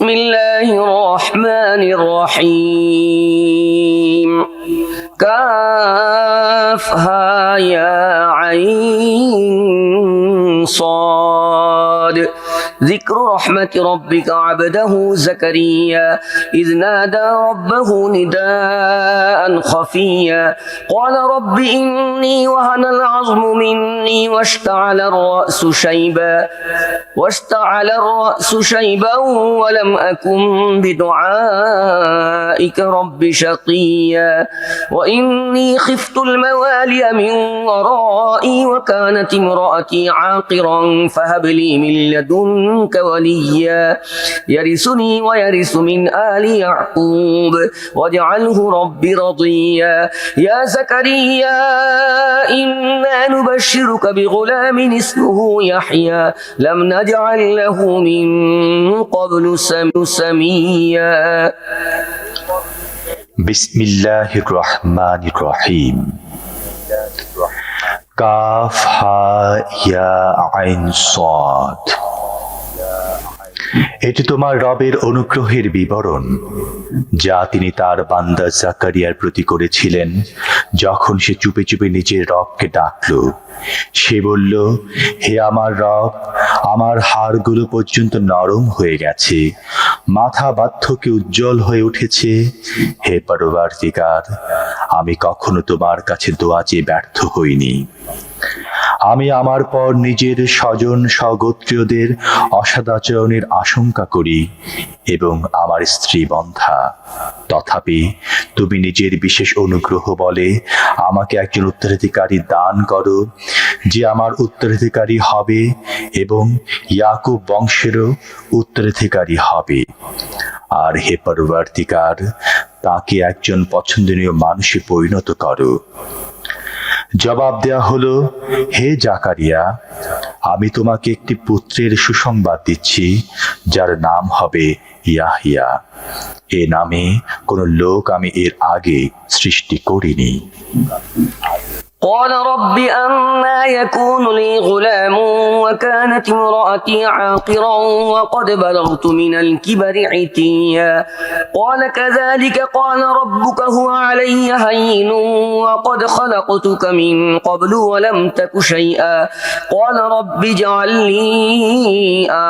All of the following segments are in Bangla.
بسم الله الرحمن الرحيم كافها يا عين صاد ذكر رحمة ربك عبده زكريا إذ نادى ربه نداء خفيا قال رب إني وهن العظم مني واشتعل الرأس شيبا ولم أكن بدعائك رب شقيا وإني خفت الموالي من ورائي وكانت امرأتي عاقرا فهب لي من لدنك وليا يرثني ويرث من آل يعقوب واجعله رب رضيا يا زكريا إنا نبشرك بغلام اسمه يحيى لم نجعل له من قبل سميا বিসমিল্লাহির রহমানির রহিম কাফ হা ইয়া আইন সাদ। এটি তোমার রবের অনুগ্রহের বিবরণ যা তিনি তার বান্দা জাকারিয়ার প্রতি করেছিলেন যখন সে চুপে চুপে নিজের রবকে ডাকল। সে বলল, হে আমার রব, আমার হাড়গুলো পর্যন্ত নরম হয়ে গেছে, মাথা বার্ধক্যে উজ্জ্বল হয়ে উঠেছে। হে পরবর্তীকার, আমি কখনো তোমার কাছে দোয়া চেয়ে ব্যর্থ হইনি। আমি আমার পর নিজের স্বজন স্বগোত্রীয়দের অসদাচরণের আশঙ্কা করি এবং আমার স্ত্রী বন্ধা। তথাপি তুমি নিজের বিশেষ অনুগ্রহ বলে আমাকে একজন উত্তরাধিকারী দান করো, যে আমার উত্তরাধিকারী হবে এবং ইয়াকুব বংশেরও উত্তরাধিকারী হবে। আর হে পরবর্তীকার, তাকে একজন পছন্দনীয় মানুষে পরিণত করো। জবাব দেয়া হলো, হে জাকারিয়া, আমি তোমাকে একটি পুত্রের সুসংবাদ দিচ্ছি যার নাম হবে ইয়াহিয়া। এ নামে কোনো লোক আমি এর আগে সৃষ্টি করিনি। قال رب أنا يكون لي غلام وكانت امرأتي عاقرا وقد بلغت من الكبر عتيا قال كذلك قال ربك هو علي هين وقد خلقتك من قبل ولم تك شيئا قال رب اجعل لي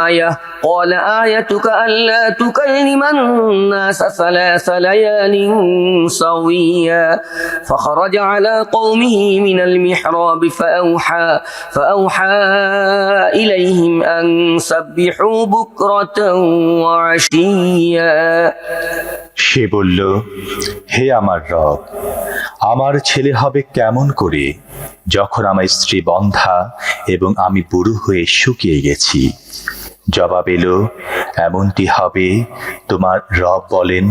آية قال آيتك ألا تكلم الناس 3 ليال سويا فخرج على قومه من المحراب فأوحى إليهم أن سبحوا بكرة وعشيا সে বলল, হে আমার রব, আমার ছেলে হবে কেমন করে যখন আমার স্ত্রী বন্ধা এবং আমি বুড়ো হয়ে শুকিয়ে গেছি? জবাব এলো, এমনটি হবে, তোমার রব বলেন,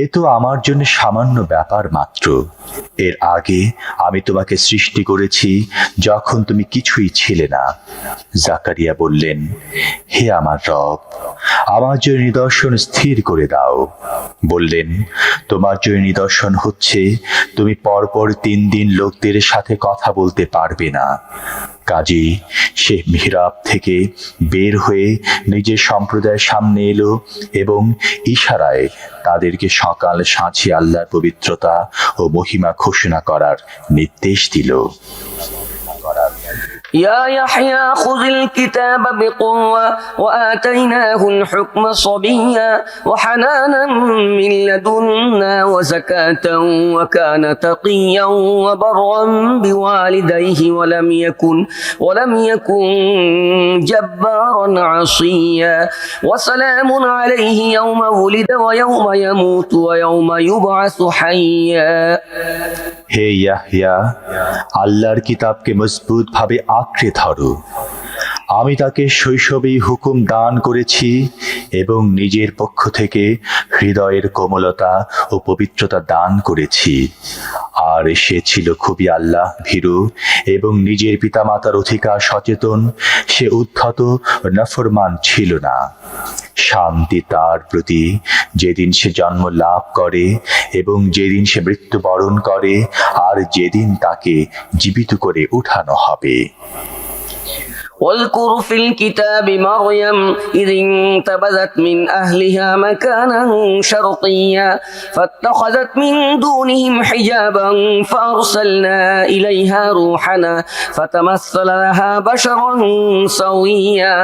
এ তো আমার জন্য সামান্য ব্যাপার মাত্র। এর আগে আমি তোমাকে সৃষ্টি করেছি যখন তুমি কিছুই ছিলে না। জাকারিয়া বললেন, হে আমার রব, আমার জন্য নিদর্শন স্থির করে দাও। বললেন, তোমার জন্য নিদর্শন হচ্ছে তুমি পরপর 3 দিন লোকদের সাথে কথা বলতে পারবে না। কাজী সে মিহরাব থেকে বের হয়ে নিজের সম্প্রদায়ের সামনে এলো এবং ইশারায় তাদেরকে সকাল সাঁঝে আল্লাহর পবিত্রতা ও মহিমা ঘোষণা করার নির্দেশ দিল। يا يحيى خذ الكتاب بقوة وآتيناه الحكم صبيا وحنانا من لدنا وزكاة وكان تقيا وبرا بوالديه ولم يكن جبارا عصيا وسلام عليه يوم ولد ويوم يموت ويوم يبعث حيا হে ইয়াহইয়া, আল্লাহর কিতাবকে মজবুত ভাবে আঁকড়ে ধরো। আমি তাকে শৈশবেই হুকুম দান করেছি এবং নিজের পক্ষ থেকে হৃদয়ের কোমলতা ও পবিত্রতা দান করেছি। আর সে ছিল খুবই আল্লাহ ভীরু এবং নিজের পিতামাতার অধিকার সচেতন। সে উদ্ধত নাফরমান ছিল না। শান্তি তার প্রতি যেদিন সে জন্ম লাভ করে এবং যেদিন সে মৃত্যুবরণ করে আর যেদিন তাকে জীবিত করে উঠানো হবে। واذكر في الكتاب مريم إذ انتبذت من أهلها مكانا شرقيا فاتخذت من دونهم حجابا فأرسلنا إليها روحنا فتمثل لها بشرا سويا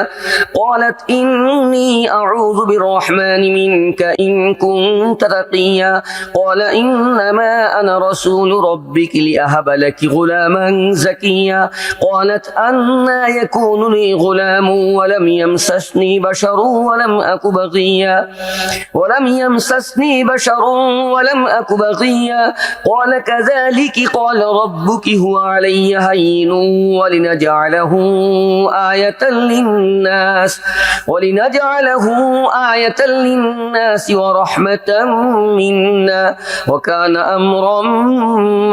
قالت إني أعوذ بالرحمن منك إن كنت تقيا قال إنما أنا رسول ربك لأهب لك غلاما زكيا قالت أنى يكون لي غلام ولم يمسسني بشر ولم أك بغيا قال كذلك قال ربك هو علي هين ولنجعله آية للناس ورحمة منا وكان أمرا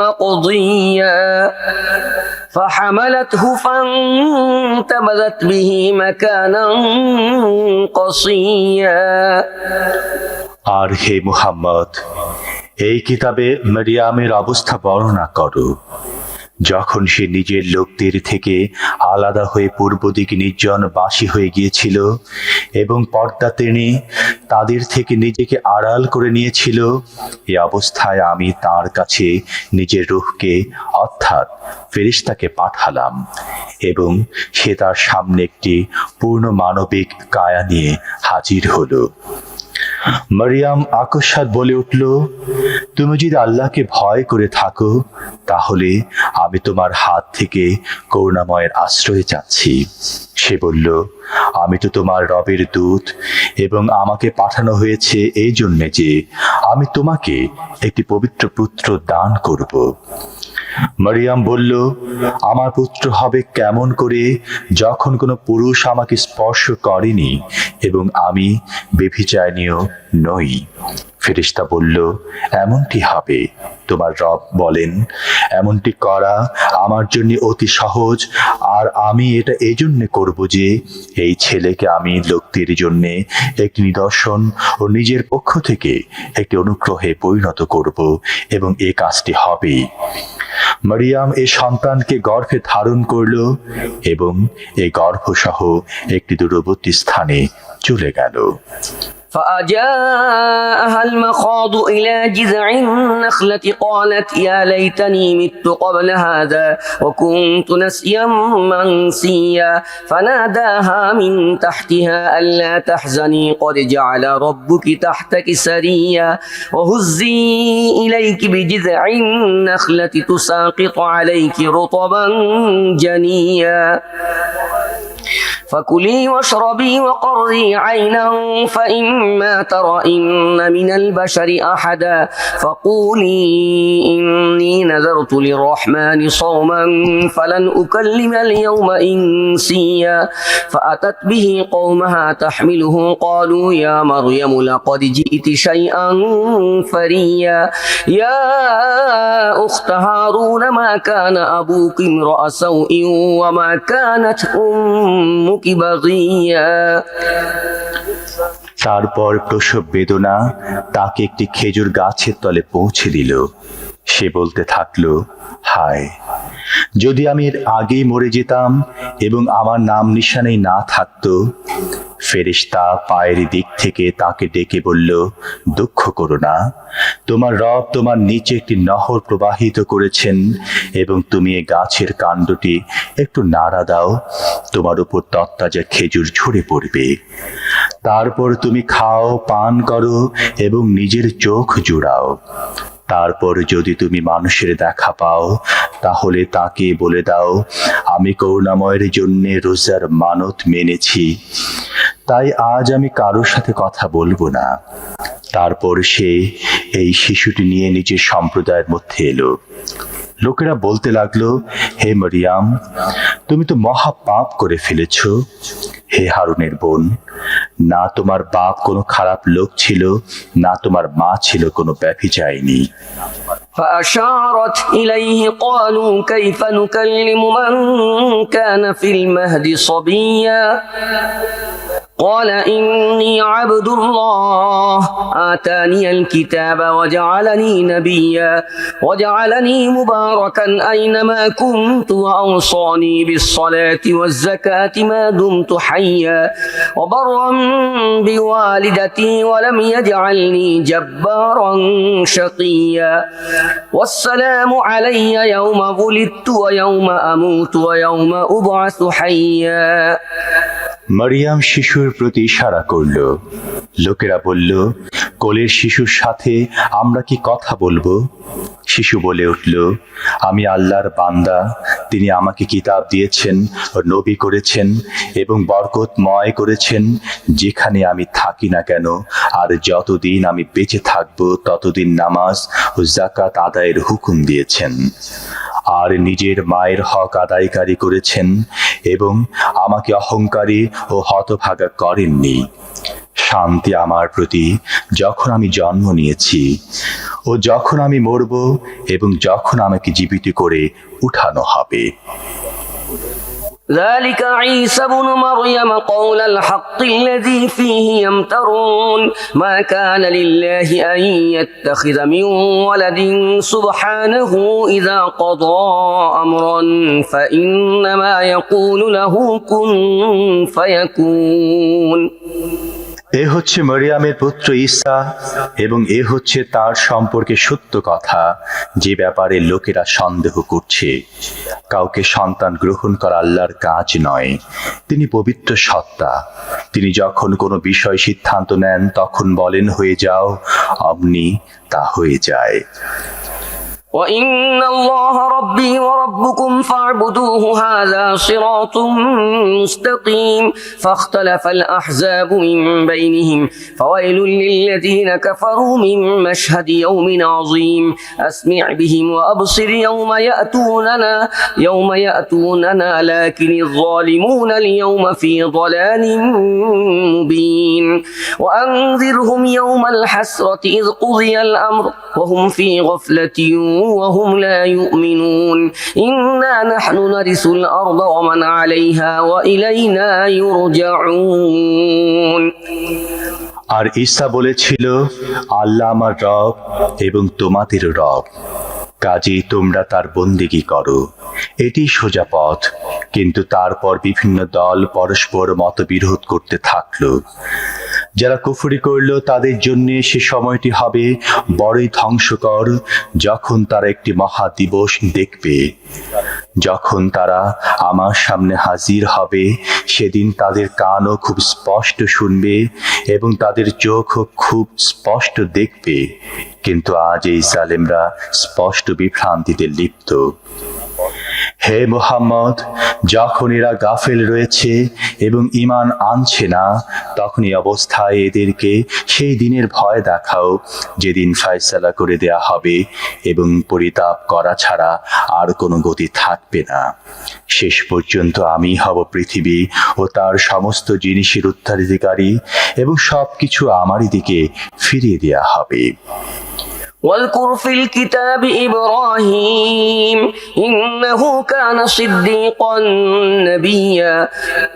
مقضيا فحملته فانتبذت به مكانا قصيا আর হে মুহাম্মদ, এই কিতাবে মারিয়ামের অবস্থা বর্ণনা করো যখন সে নিজের লোকদের থেকে আলাদা হয়ে পূর্ব দিকে নির্জন বাসী হয়ে গিয়েছিল এবং পর্দা টেনে তাদের থেকে নিজেকে আড়াল করে নিয়েছিল। এই অবস্থায় আমি তার কাছে নিজের রূহকে অর্থাৎ ফেরেশতাকে পাঠালাম এবং সে তার সামনে একটি পূর্ণ মানবিক কায়া নিয়ে হাজির হলো। মারিয়াম আকস্মাৎ বলে উঠল, তুমি যদি আল্লাহকে ভয় করে থাকো তাহলে আমি তোমার হাত থেকে করুণাময়ের আশ্রয় চাচ্ছি। সে বলল, আমি তো তোমার রবের দূত এবং আমাকে পাঠানো হয়েছে এই জন্যে যে আমি তোমাকে একটি পবিত্র পুত্র দান করব। মারিয়াম বলল, আমার পুত্র হবে কেমন করে যখন কোনো পুরুষ আমাকে স্পর্শ করেনি এবং আমি ব্যভিচারিণীও নই? ফেরেশতা বলল, এমনটি হবে। তোমার রব বলেন, এমনটি করা আমার জন্য অতি সহজ, আর আমি এটা এই জন্য করব যে এই ছেলেকে আমি লোকদের জন্য একটি নিদর্শন ও নিজের পক্ষ থেকে একটি অনুগ্রহে পরিণত করব এবং এই কাজটি হবে। মারিয়াম এই সন্তানকে গর্ভে ধারণ করল এবং এই গর্ভসহ একটি দূরবর্তী স্থানে চলে গেল। فأجاءها المخاض إلى جذع النخلة قالت يا ليتني مت قبل هذا وكنت نسيا منسيا فناداها من تحتها ألا تحزني قد جعل ربك تحتك سريا وهزي إليك بجذع النخلة تساقط عليك رطبا جنيا فكلي واشربي وقري عينا فإما ترين من البشر أحدا فقولي إني نذرت للرحمن صوما فلن أكلم اليوم إنسيا فأتت به قومها تحمله قالوا يا مريم لقد جئت شيئا فريا يا أخت هارون ما كان أبوك امرأ سوء وما كانت أمك بغيا তারপর প্রসব বেদনা তাকে একটি খেজুর গাছের তলে পৌঁছে দিল। সে বলতে থাকলো, হায়, যদি আমি এর আগেই মরে যেতাম এবং আমার নাম নিশানেই না থাকতো। ফেরেশতা পায়ের দিক থেকে তাকে ডেকে বলল, দুঃখ করো না, তোমার রব তোমার নিচে একটি নহর প্রবাহিত করেছেন এবং তুমি এই গাছের কাণ্ডটি একটু নাড়া দাও, তোমার উপর তত্তাজা খেজুর ঝরে পড়বে। তারপর তুমি খাও, পান করো এবং নিজের চোখ জুড়াও। তারপর যদি তুমি মানুষের দেখা পাও তাহলে তাকে বলে দাও, আমি করুণাময়ের জন্য রোজার মানত মেনেছি, তাই আজ আমি কারোর সাথে কথা বলবো না। তারপর সে এই শিশুটি নিয়ে নিজের সম্প্রদায়ের মধ্যে এলো। লোকেরা বলতে লাগলো, হে মারিয়াম, তুমি তো মহা পাপ করে ফেলেছ। হে হারুনের বোন, না তোমার বাপ কোনো খারাপ লোক ছিল, না তোমার মা ছিল কোনো ব্যভিচারিণী। فأشارت إليه قالوا كيف نكلم من كان في المهد صبيا قال إني عبد الله آتاني الكتاب وجعلني نبيا وجعلني مباركا أينما كنت وأوصاني بالصلاة والزكاة ما دمت حيا وبرا بوالدتي ولم يجعلني جبارا شقيا والسلام علي يوم ولدت ويوم أموت ويوم أبعث حيا। মারিয়াম শিশুর প্রতি ইশারা করল। লোকেরা বলল, কোলের শিশুর সাথে আমরা কি কথা বলবো? শিশু বলে উঠল, আমি আল্লাহর বান্দা, তিনি আমাকে কিতাব দিয়েছেন ও নবী করেছেন এবং বরকতময় করেছেন। যেখানে আমি থাকি না কেন আর যতদিন আমি বেঁচে থাকব ততদিন নামাজ ও যাকাত আদায়ের হুকুম দিয়েছেন, আর নিজের মায়ের হক আদায়কারী করেছেন এবং আমাকে অহংকারী ও হতভাগা করেননি। শান্তি আমার প্রতি যখন আমি জন্ম নিয়েছি ও যখন আমি মরব এবং যখন আমাকে জীবিত করে উঠানো হবে। ذلك عيسى ابن مريم قول الحق الذي فيه يمترون ما كان لله أن يتخذ من ولد سبحانه إذا قضى أمرا فإنما يقول له كن فيكون। এ হচ্ছে মরিয়ামের পুত্র ঈসা এবং এ হচ্ছে তার সম্পর্কে সত্য কথা, যে ব্যাপারে লোকেরা সন্দেহ করছে। কাউকে সন্তান গ্রহণ করা আল্লাহর কাজ নয়, তিনি পবিত্র সত্তা। তিনি যখন কোনো বিষয় সিদ্ধান্ত নেন তখন বলেন হয়ে যাও, অমনি তা হয়ে যায়। وإن الله ربي وربكم فاعبدوه هذا صراط مستقيم فاختلف الأحزاب من بينهم فويل للذين كفروا من مشهد يوم عظيم أسمع بهم وأبصر يوم يأتوننا لكن الظالمون اليوم في ضلال مبين وأنذرهم يوم الحسرة إذ قضي الأمر وهم في غفلة وهم لا يؤمنون إنا نحن نرث الأرض ومن عليها وإلينا يرجعون। আর ঈসা বলেছিল, আল্লাহ আমার রব এবং তোমাদের রব, কাজেই তোমরা তার বন্দেগী করো, এটি সোজা পথ। কিন্তু তারপর বিভিন্ন দল পরস্পর মতবিরোধ করতে থাকলো। যারা কুফরি করল তাদের জন্য সে সময়টি হবে বড়ই ধ্বংসকর, যখন তারা একটি মহা দিবস দেখবে, যখন তারা আমার সামনে হাজির হবে। সেদিন তাদের কানও খুব স্পষ্ট শুনবে এবং তাদের চোখও খুব স্পষ্ট দেখবে, কিন্তু আজ এই জালেমরা স্পষ্ট বিভ্রান্তিতে লিপ্ত। হে মুহাম্মদ, যখন এরা গাফেল রয়েছে এবং ঈমান আনছে না, তখন এই অবস্থায় এদেরকে সেই দিনের ভয় দেখাও যেদিন ফয়সালা করে দেয়া হবে এবং পরিতাপ করা ছাড়া আর কোনো গতি থাকবে না। শেষ পর্যন্ত আমি হব পৃথিবী ও তার সমস্ত জিনিসের উত্তরাধিকারী এবং সবকিছু আমারই দিকে ফিরিয়ে দেয়া হবে। واذكر في الكتاب إبراهيم إنه كان صديقا نبيا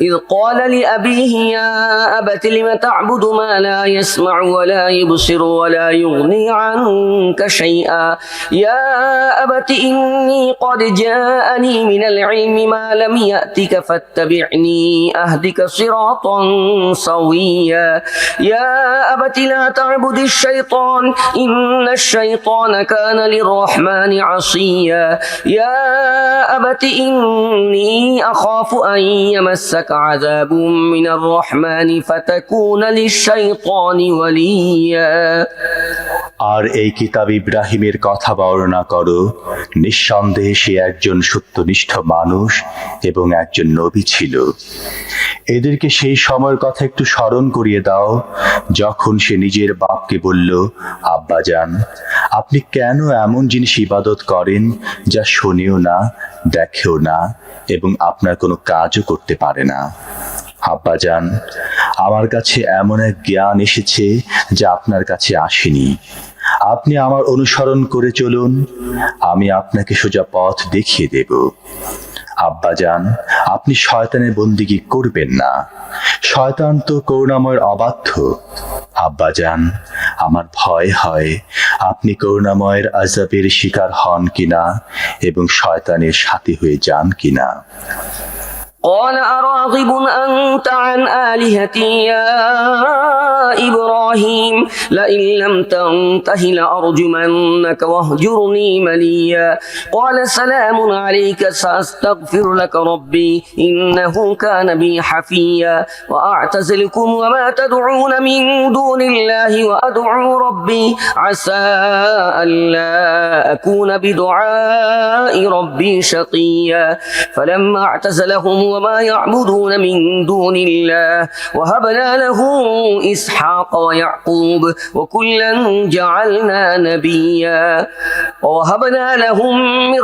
إذ قال لأبيه يا أبت لم تعبد ما لا يسمع ولا يبصر ولا يغني عنك شيئا يا أبت إني قد جاءني من العلم ما لم يأتك فاتبعني أهدك صراطا سويا يا أبت لا تعبد الشيطان إن الشيطان كان للرحمن عصيا يا أبت إني أخاف أن يمسك عذاب من الرحمن فتكون للشيطان وليا। আর এই কিতাব ইব্রাহিমের কথা বর্ণনা করো, নিঃসন্দেহে সে একজন সত্যনিষ্ঠ মানুষ এবং একজন নবী ছিল। এদেরকে সেই সময়ের কথা একটু স্মরণ করিয়ে দাও যখন সে নিজের বাপকে বলল, আব্বাজান, আপনি কেন এমন জিনিস ইবাদত করেন যা শোনেও না, দেখেও না এবং আপনার কোনো কাজও করতে পারে না? আব্বাজান, আমার কাছে এমন এক জ্ঞান এসেছে যা আপনার কাছে আসেনি। আপনি আমার অনুসরণ করে চলুন, আমি আপনাকে সোজা পথ দেখিয়ে দেব। আব্বাজান, আপনি শয়তানের বন্দিগি করবেন না। শয়তান তো করুণাময়ের অবাধ্য। আব্বাজান, আমার ভয় হয় আপনি করুণাময়ের আযাবের শিকার হন কিনা এবং শয়তানের সাথী হয়ে যান কিনা। قال أراغب أنت عن آلهتي يا إبراهيم لئن لم تنته لأرجمنك واهجرني مليا قال سلام عليك سأستغفر لك ربي إنه كان بي حفيا وأعتزلكم وما تدعون من دون الله وأدعو ربي عسى ألا أكون بدعاء ربي شقيا فلما اعتزلهم وما يعبدون من دون الله وهبنا له إسحاق ويعقوب وكلا جعلنا نبيا ووهبنا لهم من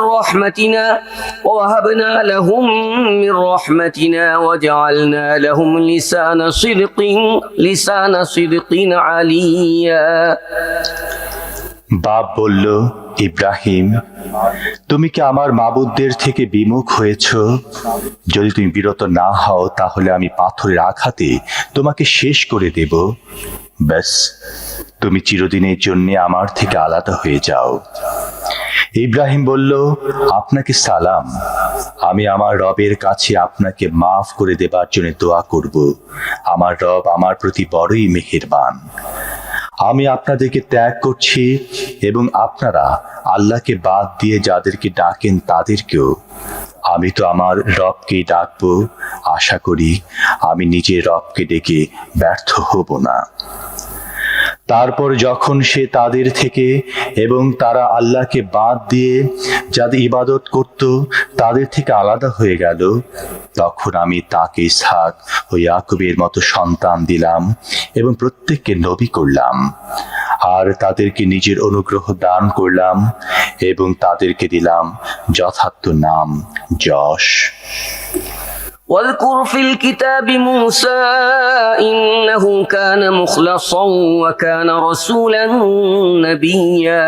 رحمتنا وجعلنا لهم لسان صدق عليا বাপ বলল, ইব্রাহিম, তুমি কি আমার মাবুদদের থেকে বিমুখ হয়েছ? যদি তুমি বিরত না হও তাহলে আমি পাথরের আঘাতে তোমাকে শেষ করে দেব। ব্যাস, তুমি চিরদিনের জন্য আমার থেকে আলাদা হয়ে যাও। ইব্রাহিম বলল, আপনাকে সালাম। আমি আমার রবের কাছে আপনাকে মাফ করে দেবার জন্য দোয়া করব। আমার রব আমার প্রতি বড়ই মেহেরবান। আমি আপনাদেরকে ত্যাগ করছি এবং আপনারা আল্লাহকে বাদ দিয়ে যাদেরকে ডাকেন তাদেরকেও। আমি তো আমার রবকেই ডাকবো। আশা করি আমি নিজের রবকে ডেকে ব্যর্থ হব না। তারপর যখন সে তাদের থেকে এবং তারা আল্লাহকে বাদ দিয়ে যাদের ইবাদত করত তাদের থেকে আলাদা হয়ে গেল, তখন আমি তাকে ইসহাক ও ইয়াকুবের মতো সন্তান দিলাম এবং প্রত্যেককে নবী করলাম, আর তাদেরকে নিজের অনুগ্রহ দান করলাম এবং তাদেরকে দিলাম যথার্থ নাম যশ। واذكر في الكتاب موسى إنه كان مخلصا وكان رسولا نبيا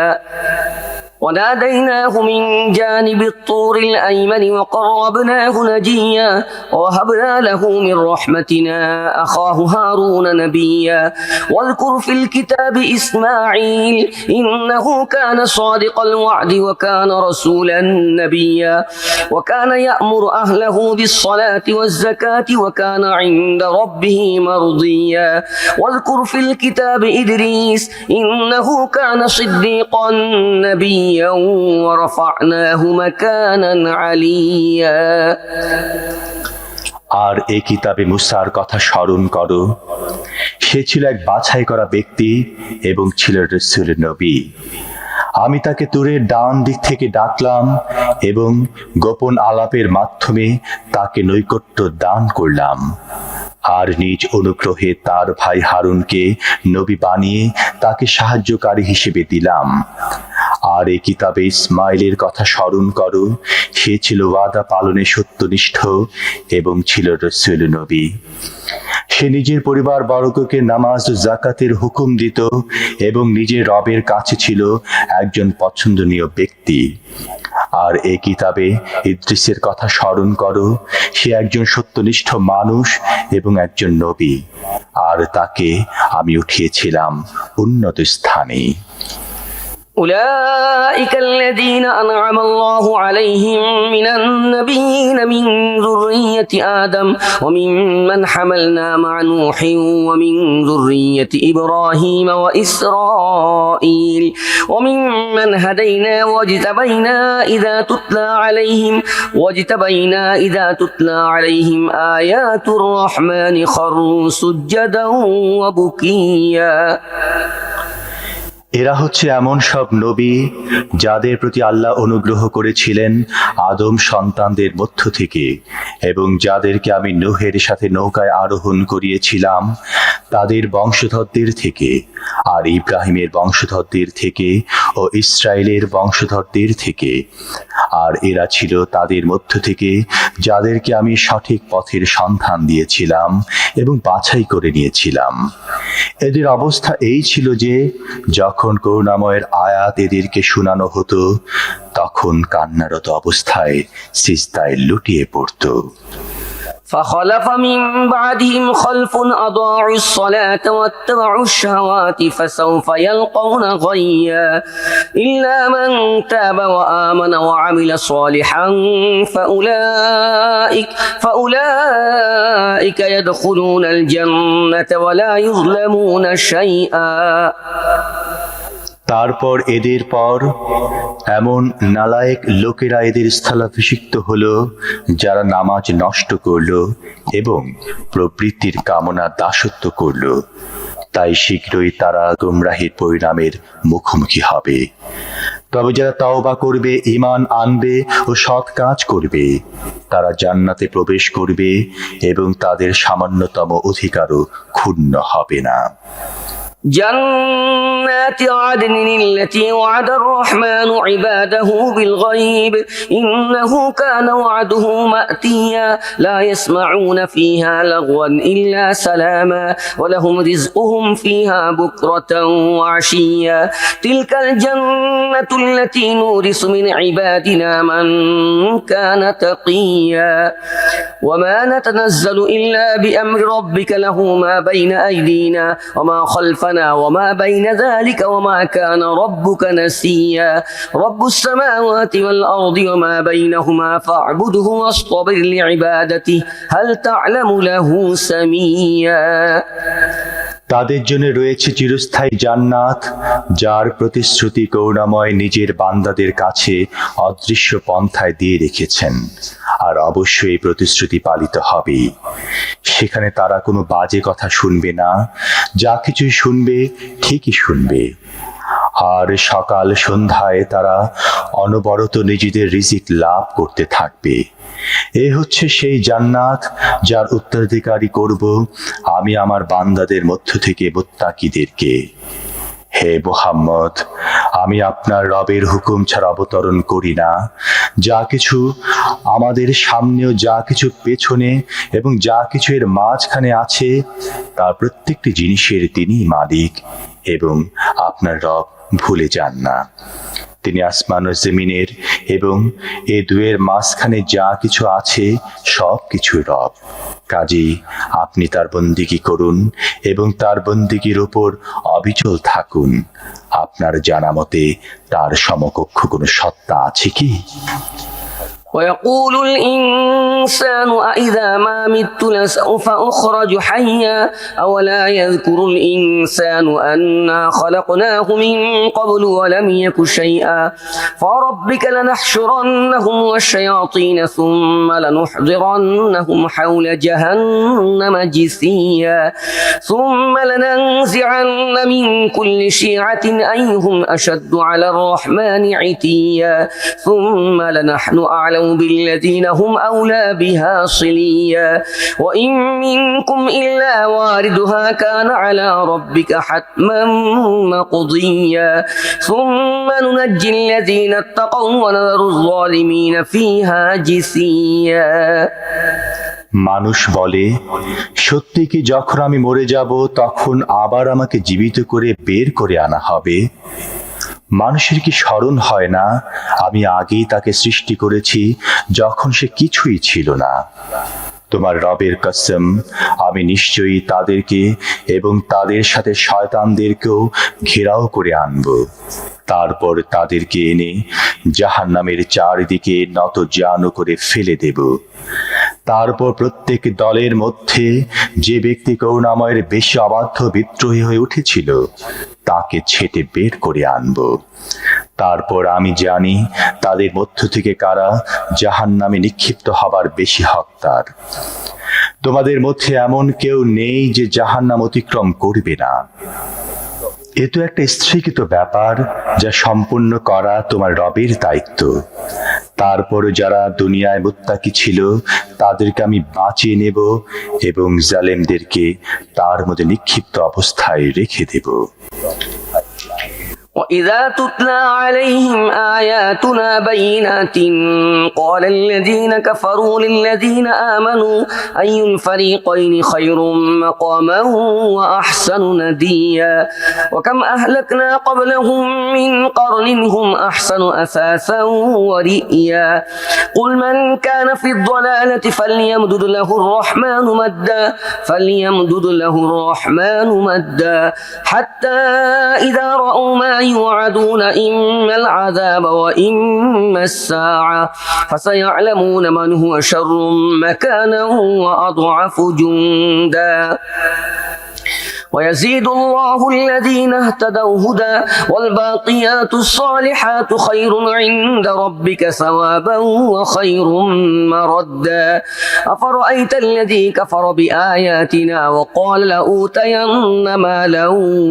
وناديناه من جانب الطور الأيمن وقربناه نجيا ووهبنا له من رحمتنا أخاه هارون نبيا واذكر في الكتاب إسماعيل إنه كان صادق الوعد وكان رسولا نبيا وكان يأمر أهله بالصلاة والزكاة وكان عند ربه مرضيا واذكر في الكتاب إدريس إنه كان صديقا نبيا ورفعناه مكانا عليا আর এই কিতাবে মুসার কথা স্মরণ করো। সে ছিল এক বাছাই করা ব্যক্তি এবং ছিল রাসূল নবী। আমি তাকে তুরের ডান দিক থেকে ডাকলাম এবং গোপন আলাপের মাধ্যমে তাকে নৈকট্য দান করলাম, আর নিজ অনুগ্রহে তার ভাই হারুনকে নবী বানিয়ে তাকে সাহায্যকারী হিসেবে দিলাম। আর এই কিতাবে ইসমাইলের কথা স্মরণ করো। সে ছিল ওয়াদা পালনে সত্যনিষ্ঠ এবং ছিল রাসূল নবী। সে নিজের পরিবার বর্গকে নামাজ ও যাকাতের হুকুম দিত এবং নিজের রবের কাছে ছিল একজন পছন্দনীয় ব্যক্তি। আর এই কিতাবে ইদ্রিসের কথা স্মরণ করো। সে একজন সত্যনিষ্ঠ মানুষ এবং একজন নবী, আর তাকে আমি উঠিয়েছিলাম উন্নত স্থানে। أولئك الذين أنعم الله عليهم من النبيين من ذرية آدم وممن حملنا مع نوح ومن ذرية إبراهيم وإسرائيل وممن هدينا واجتبينا إذا تتلى عليهم آيات الرحمن خروا سجدا وبكيا এরা হচ্ছে এমন সব নবী যাদের প্রতি আল্লাহ অনুগ্রহ করেছিলেন আদম সন্তানদের মধ্য থেকে, এবং যাদেরকে আমি নূহের সাথে নৌকায় আরোহণ করিয়েছিলাম তাদের বংশধরদের থেকে, আর ইব্রাহিমের বংশধরদের থেকে ও ইসরায়েলের বংশধরদের থেকে। আর এরা ছিল তাদের মধ্য থেকে যাদেরকে আমি সঠিক পথের সন্ধান দিয়েছিলাম এবং বাছাই করে নিয়েছিলাম। এদের অবস্থা এই ছিল যে যখন করুণাময়ের আয়াত এদেরকে শোনানো হতো তখন তখন কান্নারত অবস্থায় সিজদায় লুটিয়ে পড়ত। فخلف من بعدهم خلف أضاعوا الصلاة واتبعوا الشهوات فسوف يلقون غيا إلا من تاب وآمن وعمل صالحا فأولئك يدخلون الجنة ولا يظلمون شيئا। তারপর এদের পর এমন নালায়েক লোকেরা এদের স্থলাভিষিক্ত হলো যারা নামাজ নষ্ট করলো এবং প্রবৃত্তির কামনা দাসত্ব করলো। তাই শীঘ্রই তারা গুমরাহির পরিণামের মুখোমুখি হবে। তবে যারা তওবা করবে, ঈমান আনবে ও সৎ কাজ করবে, তারা জান্নাতে প্রবেশ করবে এবং তাদের সামান্যতম অধিকারও ক্ষুণ্ণ হবে না। جنات عدن التي وعد الرحمن عباده بالغيب إنه كان وعده مأتيا لا يسمعون فيها لغوا إلا سلاما ولهم رزقهم فيها بكرة وعشيا تلك الجنة التي نورث من عبادنا من كان تقيا وما نتنزل إلا بأمر ربك له ما بين أيدينا وما خلفنا وما بين ذلك وما كان ربك نسيا رب السماوات والأرض وما بينهما فاعبده واصطبر لعبادته هل تعلم له سميا। তাদের জন্য রয়েছে চিরস্থায়ী জান্নাত, যার প্রতিশ্রুতি করুণাময় নিজের বান্দাদের কাছে অদৃশ্য পন্থায় দিয়ে রেখেছেন। আর অবশ্যই এই প্রতিশ্রুতি পালিত হবে। সেখানে তারা কোনো বাজে কথা শুনবে না, যা কিছুই শুনবে ঠিকই শুনবে। আর সকাল সন্ধ্যায় তারা অনবরত নিজেদের রিজিক লাভ করতে থাকবে। এ হচ্ছে সেই জান্নাত যার উত্তরাধিকারী করব আমি আমার বান্দাদের মধ্য থেকে মুত্তাকিদেরকে। হে মুহাম্মদ, আমি আপনার রবের হুকুম ছাড়া অবতরণ করি না। যা কিছু আমাদের সামনেও, যা কিছু পেছনে এবং যা কিছু এর মাঝখানে আছে, তার প্রত্যেকটি জিনিসের তিনিই মালিক এবং আপনার রব ভুলে যান না। তিনি আসমান ও জমিনের এবং এ দুয়ের মাঝখানে যা কিছু আছে সব কিছুর রব। কাজেই আপনি তার বন্দিগি করুন এবং তার বন্দিগির উপর অবিচল থাকুন। আপনার জানা মতে তার সমকক্ষ কোনো সত্তা আছে কি? ويقول الإنسان أإذا ما مت لسوف أخرج حيا أولا يذكر الإنسان أنا خلقناه من قبل ولم يك شيئا فربك لنحشرنهم والشياطين ثم لنحضرنهم حول جهنم جثيا ثم لننزعن من كل شيعة أيهم أشد على الرحمن عتيا ثم لنحن أعلم بالذين هم أولى بها صليا وإن منكم إلا واردها كان على ربك حتما مقضيا ثم ننجي الذين اتقوا ونذر الظالمين فيها جثيا। মানুষ বলে, সত্যি কি যখন আমি মরে যাব তখন আবার আমাকে জীবিত করে বের করে আনা হবে? মানুষের কি স্মরণ হয় না আমি আগেই তাকে সৃষ্টি করেছি যখন সে কিছুই ছিল না? তোমার রবের কসম, আমি নিশ্চয়ই তাদেরকে এবং তাদের সাথে শয়তানদেরকেও ঘেরাও করে আনব। তারপর তাদেরকে এনে জাহান্নামের চারিদিকে নতজানু করে ফেলে দেব। তারপর প্রত্যেক দলের মধ্যে যে ব্যক্তি করুণাময়ের বেশি অবাধ্য বিদ্রোহী হয়ে উঠেছিল তাকে ছেঁটে বের করে আনব। তারপর আমি জানি তাদের মধ্য থেকে কারা জাহান্নামে নিক্ষিপ্ত হবার বেশি হকদার। তোমাদের মধ্যে এমন কেউ নেই যে জাহান্নাম অতিক্রম করবে না। এ তো একটা স্থিরকৃত ব্যাপার যা সম্পূর্ণ করা তোমার রবের দায়িত্ব। তারপর যারা দুনিয়ায় মুত্তাকি ছিল তাদেরকে আমি বাঁচিয়ে নেব এবং জালেমদেরকে তার মধ্যে নিক্ষিপ্ত অবস্থায় রেখে দেব। وإذا تتلى عليهم آياتنا بينات قال الذين كفروا للذين آمنوا أي الفريقين خير مقاما وأحسن نديا وكم أهلكنا قبلهم من قرن هم أحسن أثاثا ورئيا قل من كان في الضلالة فليمدد له الرحمن مدا حتى إذا رأوا ما يوعدون إما العذاب وإما الساعة فسيعلمون من هو شر مكانا وأضعف جندا ويزيد الله الذين اهتدوا هدى والباقيات الصالحات خير عند ربك ثوابا وخير مردا أفرأيت الذي كفر بآياتنا وقال لأوتين مالا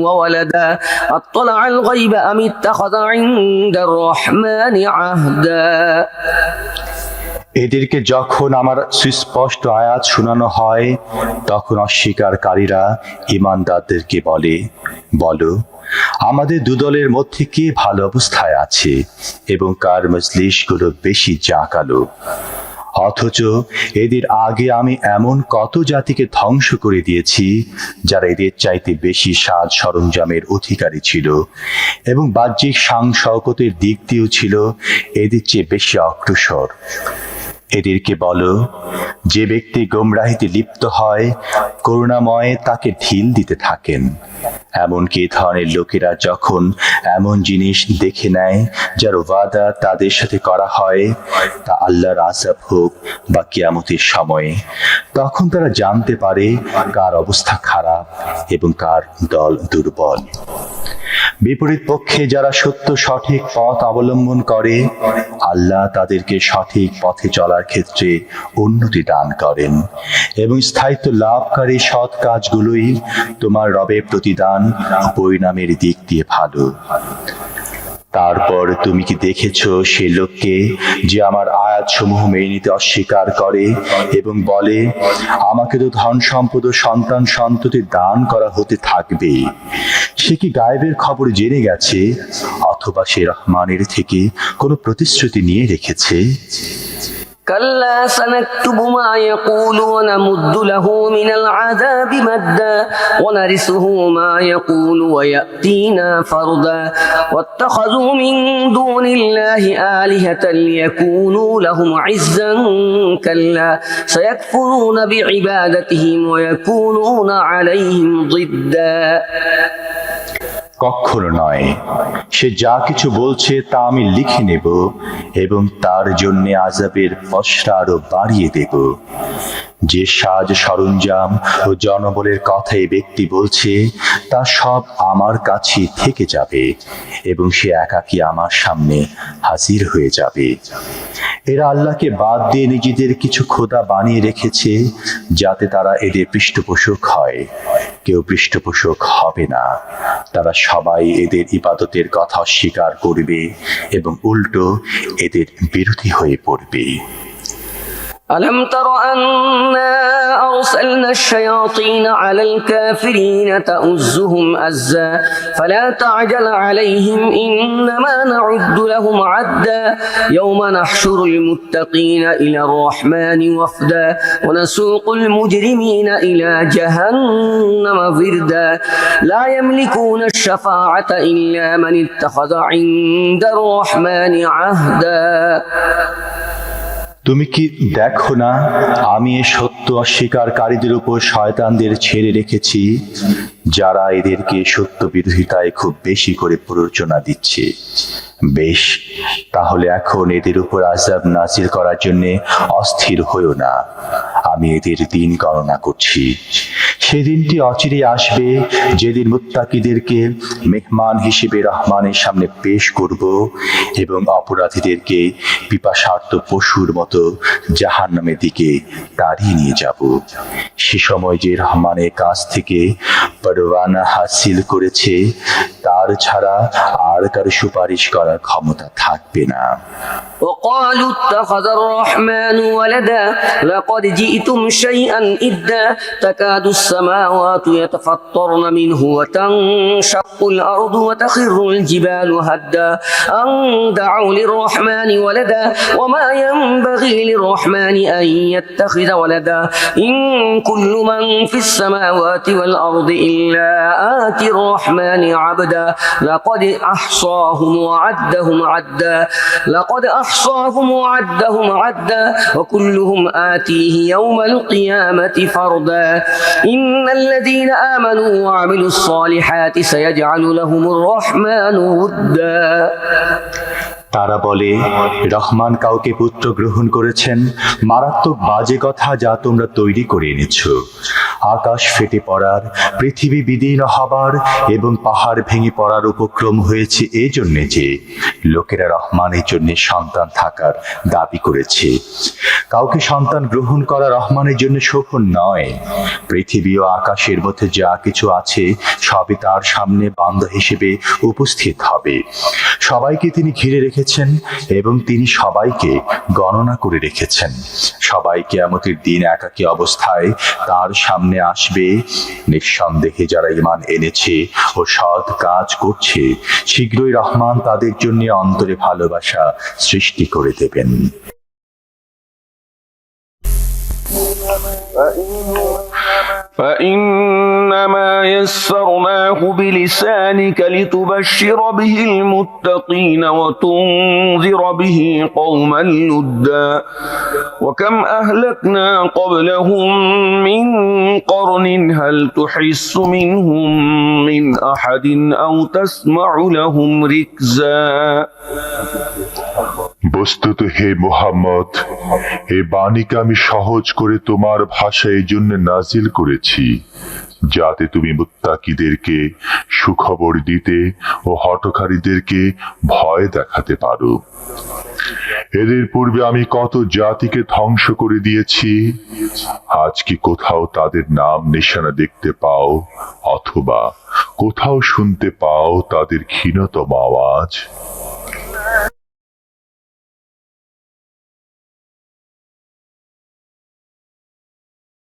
وولدا أطلع الغيب أم اتخذ عند الرحمن عهدا এদেরকে যখন আমার সুস্পষ্ট আয়াত শোনানো হয় তখন অস্বীকারীরা ঈমানদারদেরকে বলো আমাদের দুদলের মধ্যে কে ভালো অবস্থায় আছে এবং কার মজলিসগুলো বেশি জাঁকালো। অথচ এদের আগে আমি এমন কত জাতিকে ধ্বংস করে দিয়েছি যারা এদের চাইতে বেশি সাজ সরঞ্জামের অধিকারী ছিল এবং বাহ্যিক শান শওকতের দিক দিয়েও ছিল এদের চেয়ে বেশি অগ্রসর। এদেরকে বলো, যে ব্যক্তি গোমরাহিতে লিপ্ত হয় করুণাময় তাকে ঢিল দিতে থাকেন। এমনকি এ ধরনের লোকেরা যখন এমন জিনিস দেখে নেয় যার ওয়াদা তাদের সাথে করা হয়, তা আল্লাহর আযাব হোক বা কিয়ামতের সময়ে, তখন তারা জানতে পারে কার অবস্থা খারাপ এবং কার দল দুর্বল। বিপরীত পক্ষে যারা সত্য সঠিক পথ অবলম্বন করে আল্লাহ তাদেরকে সঠিক পথে চলার ক্ষেত্রে উন্নতি দান করেন এবং স্থায়িত্ব লাভকারী সৎ কাজগুলোই তোমার রবের প্রতিদান ও পরিণামের দিক দিয়ে ভালো। তারপর তুমি কি দেখেছো সে লোককে যে আমার আয়াতসমূহ মেনে নিতে অস্বীকার করে এবং বলে আমাকে তো ধন সম্পদ ও সন্তান সন্ততি দান করা হতে থাকবে? সে কি গায়েবের খবর জেনে গেছে অথবা সে রহমানের থেকে কোনো প্রতিশ্রুতি নিয়ে রেখেছে? كلا سنكتب ما يقول ونمد له من العذاب مدا ونرثه ما يقول ويأتينا فردا واتخذوا من دون الله آلهة ليكونوا لهم عزا كلا سيكفرون بعبادتهم ويكونون عليهم ضدا কখনো নয়, সে যা কিছু বলছে তা আমি লিখে নেব এবং তার জন্য আযাবের পসরা আরো বাড়িয়ে দেব। যে সাজ সরঞ্জাম ও জনবলের কথা এই ব্যক্তি বলছে তা সব আমার কাছে থেকে যাবে এবং সে একাকী আমার সামনে হাজির হয়ে যাবে। এরা আল্লাহকে বাদ দিয়ে নিজেদের কিছু খোদা বানিয়ে রেখেছে যাতে তারা এদের পৃষ্ঠপোষক হয়। কেউ পৃষ্ঠপোষক হবে না। তারা সবাই এদের ইবাদতের কথা অস্বীকার করবে এবং উল্টো এদের বিরোধী হয়ে পড়বে। ألم تر أنا أرسلنا الشياطين على الكافرين تؤزهم أزا فلا تعجل عليهم إنما نعد لهم عدا يوم نحشر المتقين إلى الرحمن وفدا ونسوق المجرمين إلى جهنم وردا لا يملكون الشفاعة إلا من اتخذ عند الرحمن عهدا তুমি কি দেখো না আমি এ সত্য অস্বীকারীদের উপর শয়তানদের ছেড়ে রেখেছি যারা এদেরকে সত্য বিরোধিতায় খুব বেশি করে প্ররোচনা দিচ্ছে। বেশ, তাহলে এখন এদের উপর আযাব নাজিল করার জন্য অস্থির হইও না। আমি এদের দিন গণনা করছি। সেদিনটি অচিরেই আসবে যেদিন মুত্তাকিদেরকে মেহমান হিসেবে রহমানের সামনে পেশ করব এবং অপরাধীদেরকে পিপাসার্ত পশুর মতো জাহান্নামের দিকে তাড়িয়ে নিয়ে যাব। সে সময় যে রহমানের কাছ থেকে পরওয়ানা হাসিল করেছে তার তার ছাড়া আর কারো সুপারিশ করার ক্ষমতা থাকবে না। وقالوا اتخذ الرحمن ولدا لقد جئتم شيئا إدا تكاد السماوات يتفطرن منه وتنشق الأرض وتخر الجبال هدا أن دعوا للرحمن ولدا وما ينبغي للرحمن أن يتخذ ولدا إن كل من في السماوات والأرض إلا آتي الرحمن عبدا لقد أحصاهم وعدهم عدا لقد أحصاهم وعدهم عدا وكلهم آتيه يوم القيامة فردا إن الذين آمنوا وعملوا الصالحات سيجعل لهم الرحمن ودا তারা বলে, রহমান কাউকে পুত্র গ্রহণ করেছেন। মারাত্মক বাজে কথা যা তোমরা তৈরি করে এনেছ। আকাশ ফেটে পড়ার, পৃথিবী বিদীর্ণ হবার এবং পাহাড় ভেঙে পড়ার উপক্রম হয়েছে এজন্যে যে লোকেরা রহমানের জন্য সন্তান থাকার দাবি করেছে। কাউকে সন্তান গ্রহণ করা রহমানের জন্য শোভন নয়। পৃথিবী ও আকাশের মধ্যে যা কিছু আছে সবই তার সামনে বান্দা হিসেবে উপস্থিত হবে। সবাইকে তিনি ঘিরে রেখেছেন এবং তিনি সবাইকে গণনা করে রেখেছেন। সবাই কিয়ামতের দিন একাকী অবস্থায় তার সামনে আসবে। নিঃসন্দেহে যারা ঈমান এনেছে ও সৎ কাজ করছে, শীঘ্রই রহমান তাদের জন্য অন্তরে ভালোবাসা সৃষ্টি করে দেবেন। فإنما يسرناه بلسانك لتبشر به المتقين وتنذر به قوما لدا وكم أهلكنا قبلهم من قرن هل تحس منهم من أحد أو تسمع لهم ركزا বস্তুত হে মুহাম্মদ, এই বাণীকে আমি সহজ করে তোমার ভাষায় এই জন্য নাজিল করেছি যাতে তুমি মুত্তাকিদেরকে সুখবর দিতে ও হঠকারীদেরকে ভয় দেখাতে পারো। এদের পূর্বে আমি কত জাতিকে ধ্বংস করে দিয়েছি। আজ কি কোথাও তাদের নাম নিশানা দেখতে পাও অথবা কোথাও শুনতে পাও তাদের ক্ষীণতম আওয়াজ?